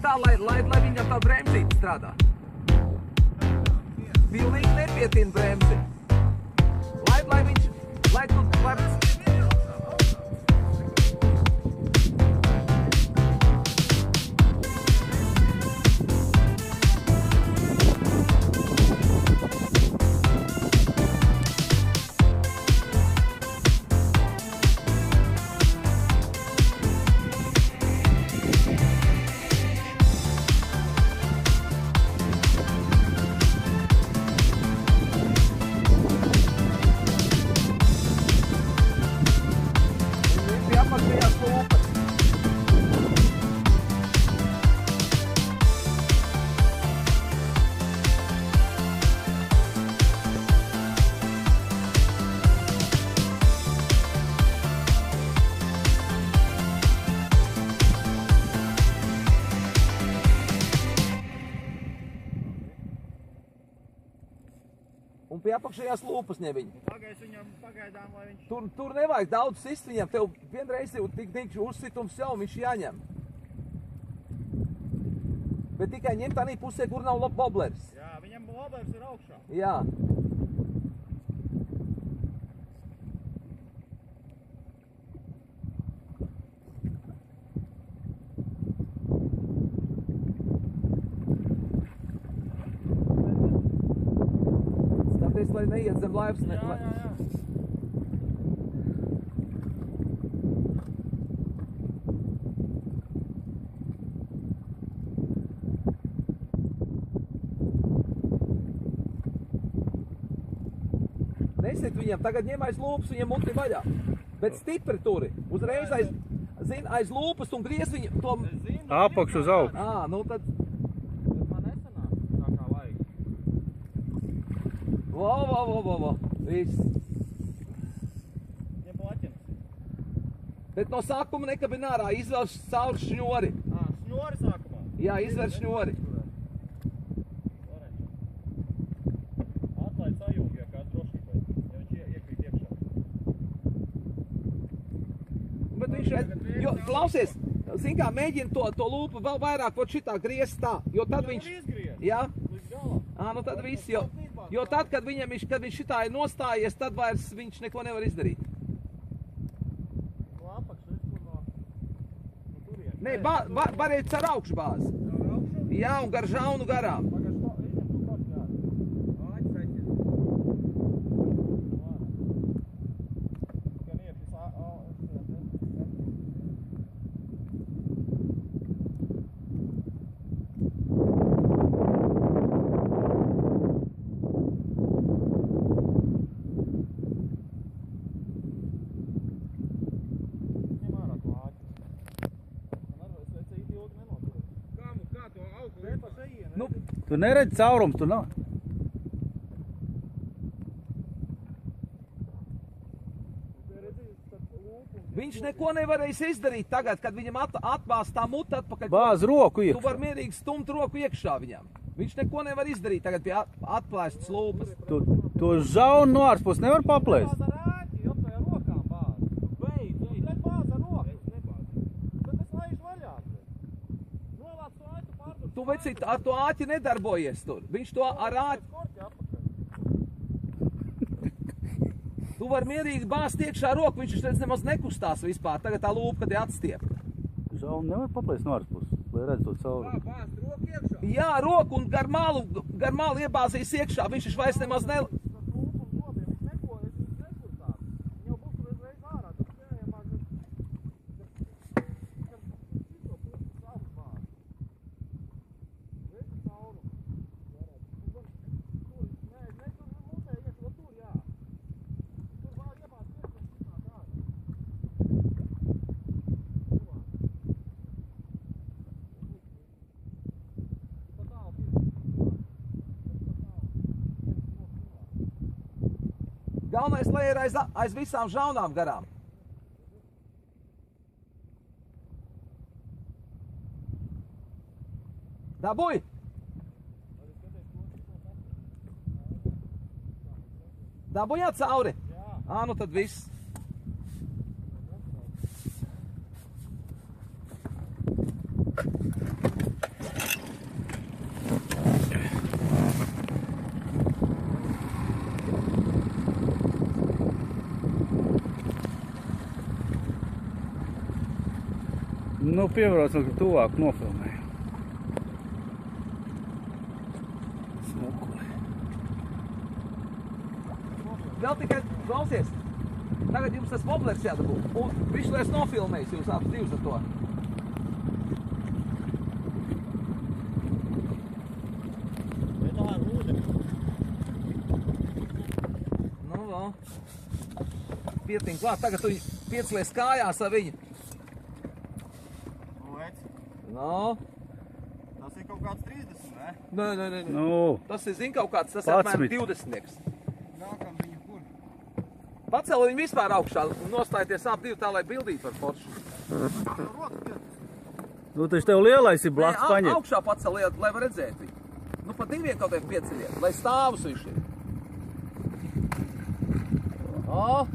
tā, lai viņam tā bremzīte strādā. Pilnīgi nepietina bremzi. Lai tu vari... Un pie apakšējās lūpas neviņ. Pagais viņam pagaidām, lai viņš... Tur nevajag daudz sist viņam, tev vienreiz tik uzsitums jau, viņš jāņem. Bet tikai ņem tādā pusē, kur nav woblers. Jā, viņam woblers ir augšā. Jā. Lai neiet zem laivas. Jā. Nesit viņam, tagad ņem aiz lūpas viņam muti vaļā. Bet stipri turi. Uzreiz aiz lūpas un griez viņu to... Apakšu uz augšu. Nu tad... Man nesanāk tā kā vajag. Vo. Viss. Ņem plaķenes. Bet no sākuma nekabin ārā, izvelš cauri šņori. Šņori sākumā? Jā, izver šņori. Atlaid sajūgi, ja kāds drošībai, ja viņš iekrīt iekšā. Bet viņš, jo, klausies, zin kā, mēģina to lūpu vēl vairāk vot šitā griezt tā, jo tad viņš... Jā? Līdz galā. Nu tad viss, jo tad, kad viņš šitā ir nostājies, tad vairs viņš neko nevar izdarīt. No apakšu, kur no turienes. Nē, variet ar augšu bāzi. Ar augšu? Jā, un gar žaunu garām. Pagaš, izņem tu paši jāri. Āķis aiziet. Gan iepis Tu neredzi caurums, tu nav. Viņš neko nevarēs izdarīt tagad, kad viņam atbāz tā muta atpakaļ. Bāz roku iekšā. Tu var mierīgi stumt roku iekšā viņam. Viņš neko nevar izdarīt tagad pie atplēstas lūpas. To žaunu no ārspus nevar paplēst. Bāz ar āķi, jo tu ar rokām bāz. Beidz, ne bāz ar rokas. Bet es laižu vaļā. Nolāc to āķi pārdur. Tu vecīt, ar to āķi nedarbojies tur. Viņš to ar āķi... Tu var mierīgi bāzt iekšā roku, viņš redz nemaz nekustās vispār. Tagad tā lūpa, kad ir atstiepta. Žaunu nevar paplēst no ārspus, lai redz to caurumu. Bāzt roku iekšā. Jā, roku un gar malu iebāzīs iekšā, viņš vairs nemaz ne... Galvenais, lai ir aiz visām žaunām garām. Dabūj! Dabūjāt cauri? Jā. Nu tad viss. Nu, piebraucam, ka tuvāk nofilmēju. Smukuli. Vēl tikai, klausies, tagad jums tas woblers jādabū. Un viņš vairs nofilmējis jūs abas divas ar to. Nu, vēl. Pietiņ klāt, tagad tu piecelies kājās ar viņu. No. Tas ir kaut kāds 30, ne? Nē. Nu, Tas ir, zin, kaut kāds, tas 11. apmēram 20. Nākam viņu kur? Pacēl viņu vispār augšā un nostājieties ap divi tā, lai bildītu par foršu. Rokas piet. nu taču tev lielais ir blakus paņemt. Augšā pacēl, lai var redzēt viņu. Nu, pa diviem kaut kādiem pieceļiem, lai stāvus viņš ir. O!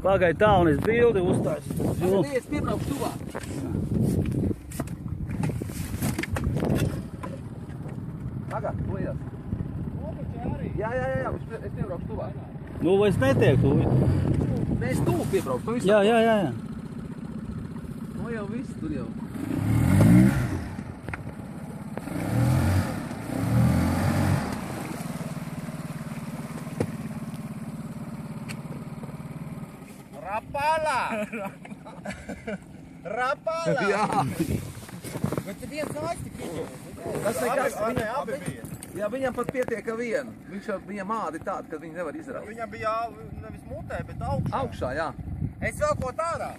Pagaid tā, un es bildi uzstāju. Pagadies, piebraukšu tuvāk. Tagad, lejās. Nopaķi arī. Jā, es piebraukšu tuvāk. Nu, vai es netieku? Mēs tuvu piebraukšu. Jā. Nu jau viss tur jau. Rapala! Jā. Bet te viens aiz tik izdevies. Tas nekas, Viņam abi bija. jā, viņam pat pietiek ar vienu. Viņam ādi tāda, ka viņi nevar izraukt. Viņam bija nevis mutē, bet augšā. Augšā, jā. Es vēl ko tādā.